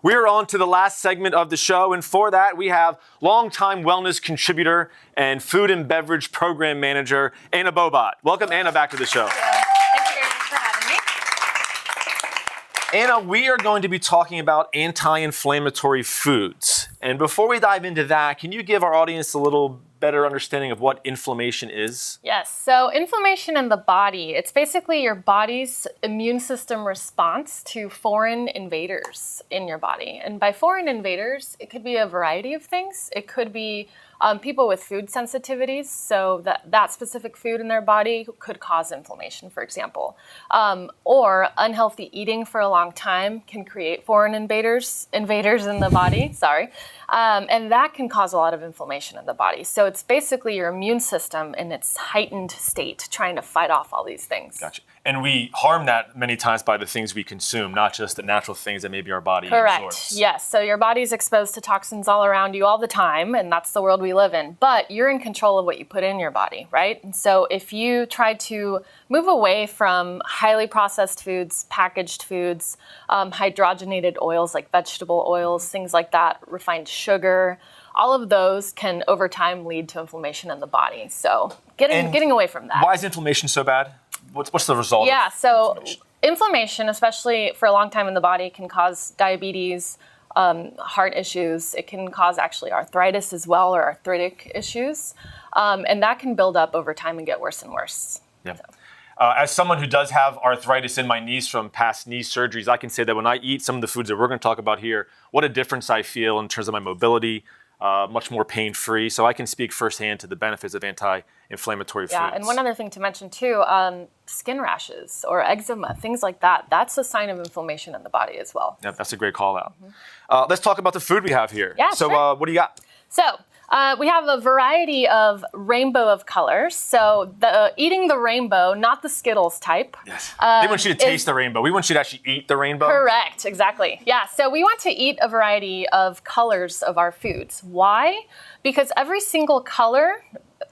We are on to the last segment of the show, and for that, we have longtime wellness contributor and food and beverage program manager, Anna Bohbot. Welcome, Anna, back to the show. Thank you very much for having me. Anna, we are going to be talking about anti-inflammatory foods. And before we dive into that, can you give our audience a little better understanding of what inflammation is? Yes, so inflammation in the body, it's basically your body's immune system response to foreign invaders in your body. And by foreign invaders, it could be a variety of things. It could be people with food sensitivities, so that specific food in their body could cause inflammation, for example. Or unhealthy eating for a long time can create foreign invaders in the body, and that can cause a lot of inflammation in the body. So it's basically your immune system in its heightened state trying to fight off all these things. Gotcha. And we harm that many times by the things we consume, not just the natural things that maybe our body Correct. absorbs. Yes. So your body's exposed to toxins all around you all the time, and that's the world we live in. But you're in control of what you put in your body, right? And so if you try to move away from highly processed foods, packaged foods, hydrogenated oils like vegetable oils, things like that, refined sugar, all of those can over time lead to inflammation in the body. So getting away from that. Why is inflammation so bad? What's the result? Yeah, so inflammation, especially for a long time in the body, can cause diabetes, heart issues. It can cause actually arthritis as well, or arthritic issues. And that can build up over time and get worse and worse. Yeah. So. As someone who does have arthritis in my knees from past knee surgeries, I can say that when I eat some of the foods that we're going to talk about here, what a difference I feel in terms of my mobility, much more pain-free. So I can speak firsthand to the benefits of anti-inflammatory foods. Yeah, and one other thing to mention too, skin rashes or eczema, things like that, that's a sign of inflammation in the body as well. Yeah, that's a great call out. Mm-hmm. Let's talk about the food we have here. Yeah, so sure. What do you got? So we have a variety of rainbow of colors. So eating the rainbow, not the Skittles type. Yes. They want you to taste the rainbow. We want you to actually eat the rainbow. Correct, exactly. Yeah, so we want to eat a variety of colors of our foods. Why? Because every single color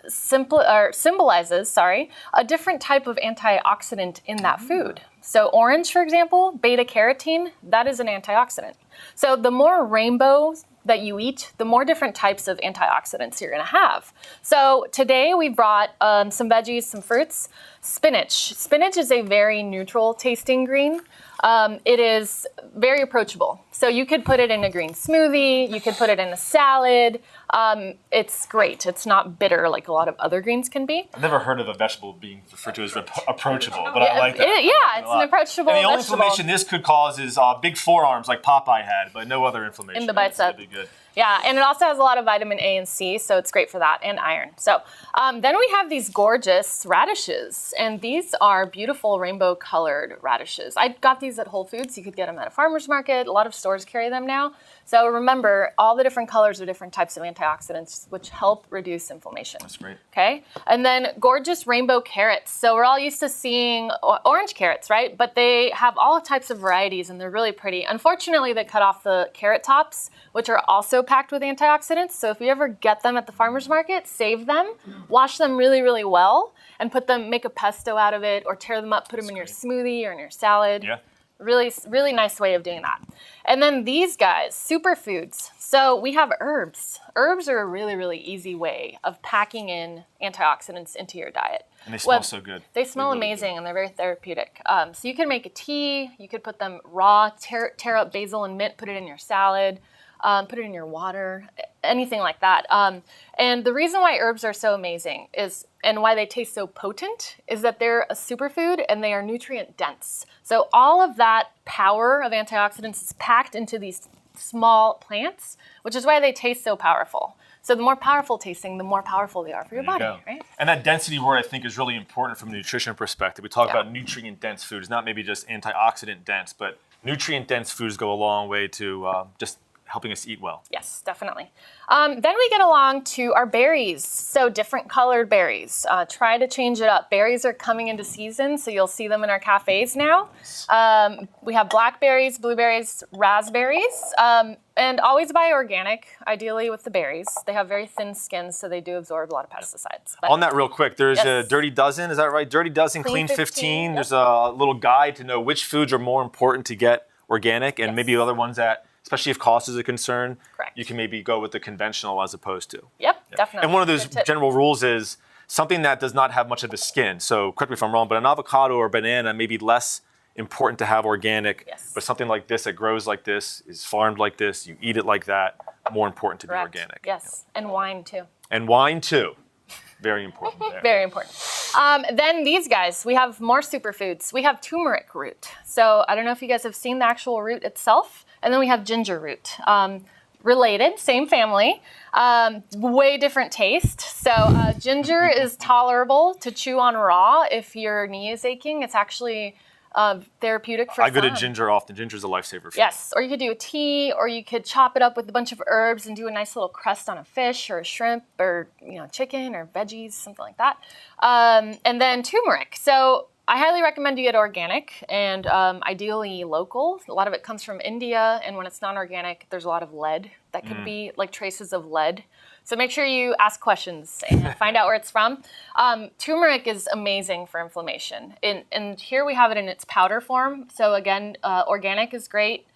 symbolizes a different type of antioxidant in that food. So orange, for example, beta carotene, that is an antioxidant. So the more rainbows that you eat, the more different types of antioxidants you're going to have. So today we brought some veggies, some fruits. Spinach. Spinach is a very neutral tasting green. It is very approachable. So you could put it in a green smoothie, you could put it in a salad. It's great. It's not bitter like a lot of other greens can be. I've never heard of a vegetable being referred to as approachable, but I like that. It's an approachable and the only vegetable. inflammation this could cause is big forearms like Popeye had, but no other inflammation. In the bicep. That'd be good. Yeah, and it also has a lot of vitamin A and C, so it's great for that, and iron. So then we have these gorgeous radishes, and these are beautiful rainbow-colored radishes. I got these at Whole Foods. You could get them at a farmer's market. A lot of stores carry them now. So remember, all the different colors are different types of antioxidants, which help reduce inflammation. That's great. Okay, and then gorgeous rainbow carrots. So we're all used to seeing orange carrots, right? But they have all types of varieties, and they're really pretty. Unfortunately, they cut off the carrot tops, which are also packed with antioxidants. So if you ever get them at the farmer's market, save them, wash them really, really well, and make a pesto out of it, or tear them up, put them in your smoothie or in your salad. Yeah. Really, really nice way of doing that. And then these guys, superfoods. So we have herbs. Herbs are a really, really easy way of packing in antioxidants into your diet. And they smell so good. They smell amazing, and they're very therapeutic. So you can make a tea. You could put them raw, tear up basil and mint, put it in your salad. Put it in your water, anything like that. And the reason why herbs are so amazing and why they taste so potent is that they're a superfood and they are nutrient dense. So all of that power of antioxidants is packed into these small plants, which is why they taste so powerful. So the more powerful tasting, the more powerful they are for your body, right? And that density word, I think, is really important from a nutrition perspective. We talk about nutrient-dense foods, not maybe just antioxidant-dense, but nutrient-dense foods go a long way to just helping us eat well. Yes, definitely. Then we get along to our berries. So different colored berries. Try to change it up. Berries are coming into season, so you'll see them in our cafes now. We have blackberries, blueberries, raspberries, and always buy organic, ideally with the berries. They have very thin skins, so they do absorb a lot of pesticides. But on that real quick, there's a Dirty Dozen, is that right? Dirty Dozen, Clean 15. There's a little guide to know which foods are more important to get organic and maybe other ones that especially if cost is a concern. Correct. You can maybe go with the conventional as opposed to. Yep, definitely. And one of those general rules is something that does not have much of a skin. So correct me if I'm wrong, but an avocado or banana may be less important to have organic. Yes. But something like this that grows like this, is farmed like this, you eat it like that, more important to Correct. be organic. Yes, and wine too. And wine too. Very important there. Very important. Then these guys, we have more superfoods. We have turmeric root. So I don't know if you guys have seen the actual root itself. And then we have ginger root. Related, same family, way different taste. So ginger is tolerable to chew on raw if your knee is aching. It's actually therapeutic for I go to some. ginger often. Ginger's a lifesaver for me. Yes, or you could do a tea, or you could chop it up with a bunch of herbs and do a nice little crust on a fish or a shrimp or chicken or veggies, something like that. And then turmeric. So I highly recommend you get organic and ideally local. A lot of it comes from India, and when it's non-organic, there's a lot of lead that could be like traces of lead. So make sure you ask questions and find out where it's from. Turmeric is amazing for inflammation. And here we have it in its powder form. So again, organic is great.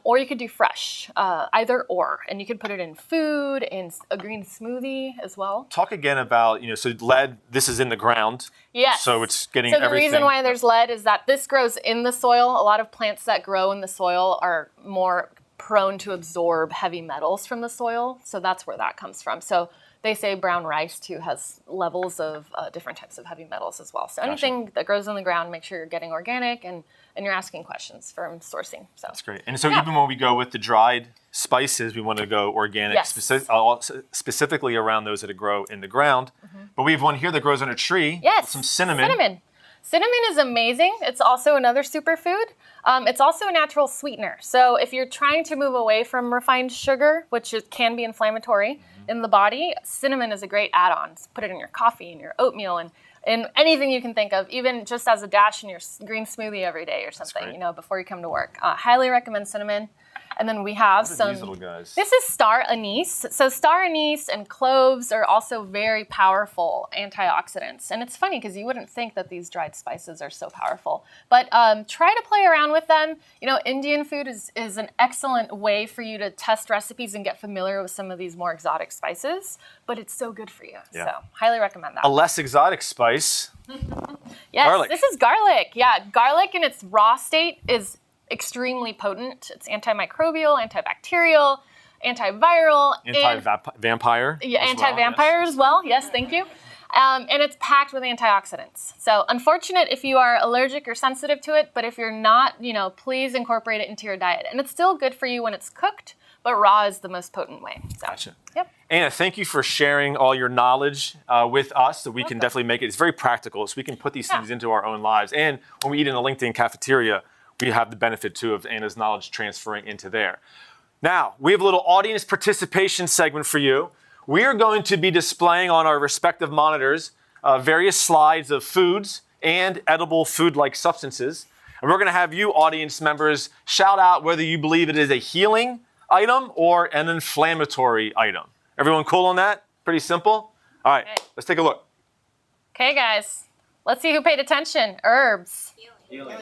Or you could do fresh, either or. And you could put it in food, in a green smoothie as well. Talk again about, so lead, this is in the ground. Yes. So it's getting everything. So the everything. reason why there's lead is that this grows in the soil. A lot of plants that grow in the soil are more prone to absorb heavy metals from the soil. So that's where that comes from. So they say brown rice too has levels of different types of heavy metals as well. So anything that grows on the ground, make sure you're getting organic and you're asking questions from sourcing. So that's great. And so even when we go with the dried spices, we want to go organic, Yes. specifically around those that grow in the ground. But we have one here that grows on a tree. Yes. Some cinnamon. Cinnamon is amazing. It's also another superfood. It's also a natural sweetener. So if you're trying to move away from refined sugar, which can be inflammatory in the body, cinnamon is a great add-on. Put it in your coffee, in your oatmeal, and anything you can think of, even just as a dash in your green smoothie every day or something, before you come to work. Highly recommend cinnamon. And then we have What are some. these little guys? This is star anise. So star anise and cloves are also very powerful antioxidants. And it's funny because you wouldn't think that these dried spices are so powerful. But try to play around with them. Indian food is an excellent way for you to test recipes and get familiar with some of these more exotic spices. But it's so good for you. Yeah. So highly recommend that. A less exotic spice. Yes, garlic. This is garlic. Yeah, garlic in its raw state is extremely potent. It's antimicrobial, antibacterial, antiviral, Anti-vampire. Yeah, anti-vampire as well. Yes, thank you. And it's packed with antioxidants. So unfortunate if you are allergic or sensitive to it, but if you're not, please incorporate it into your diet. And it's still good for you when it's cooked, but raw is the most potent way. So, Gotcha. Yep. Anna, thank you for sharing all your knowledge with us so we can definitely make it. It's very practical, so we can put these things into our own lives. And when we eat in a LinkedIn cafeteria, we have the benefit, too, of Anna's knowledge transferring into there. Now, we have a little audience participation segment for you. We are going to be displaying on our respective monitors various slides of foods and edible food-like substances. And we're going to have you, audience members, shout out whether you believe it is a healing item or an inflammatory item. Everyone cool on that? Pretty simple? All right, Let's take a look. Okay, guys. Let's see who paid attention. Herbs. Healing.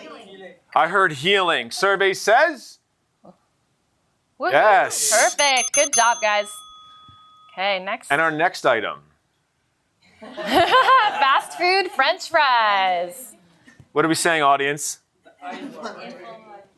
I heard healing. Survey says? Woo-hoo. Yes. Perfect. Good job, guys. Okay, next. And our next item. Fast food French fries. What are we saying, audience?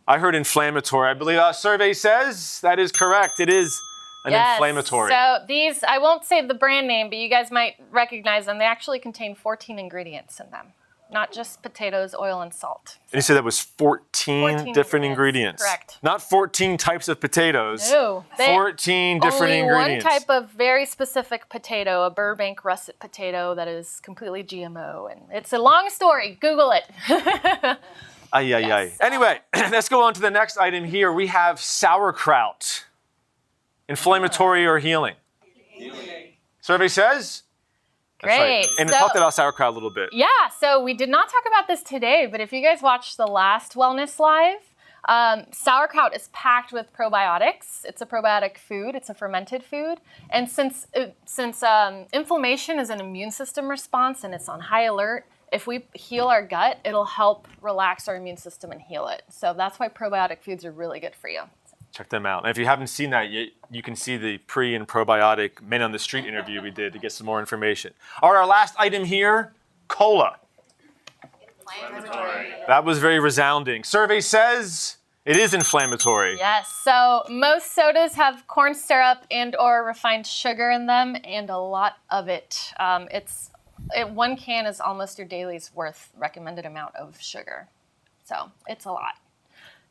I heard inflammatory. I believe our survey says that is correct. It is an inflammatory. So these, I won't say the brand name, but you guys might recognize them. They actually contain 14 ingredients in them. Not just potatoes, oil, and salt. And you said that was 14 different ingredients. Correct. Not 14 types of potatoes. No. 14 different ingredients. Only one type of very specific potato, a Burbank russet potato that is completely GMO. And it's a long story. Google it. Ay. Anyway, let's go on to the next item here. We have sauerkraut. Inflammatory or healing? Healing. Survey says? That's Great. right. And talked about sauerkraut a little bit. Yeah, so we did not talk about this today, but if you guys watched the last Wellness Live, sauerkraut is packed with probiotics. It's a probiotic food. It's a fermented food. And since inflammation is an immune system response and it's on high alert, if we heal our gut, it'll help relax our immune system and heal it. So that's why probiotic foods are really good for you. Check them out. And if you haven't seen that yet, you can see the pre and probiotic men on the street interview we did to get some more information. All right, our last item here, cola. Inflammatory. That was very resounding. Survey says it is inflammatory. Yes, so most sodas have corn syrup and or refined sugar in them, and a lot of it. One can is almost your daily's worth recommended amount of sugar. So it's a lot.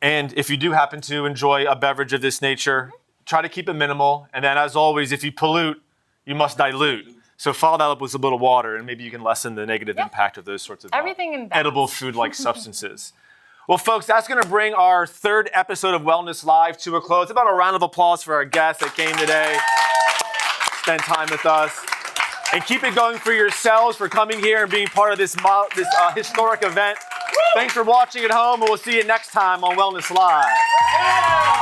And if you do happen to enjoy a beverage of this nature, try to keep it minimal. And then as always, if you pollute, you must dilute. So follow that up with a little water, and maybe you can lessen the negative impact of those sorts of Everything in balance. edible food-like substances. Well, folks, that's going to bring our third episode of Wellness Live to a close. About a round of applause for our guests that came today, spend time with us. And keep it going for yourselves, for coming here and being part of this historic event. Thanks for watching at home, and we'll see you next time on Wellness Live.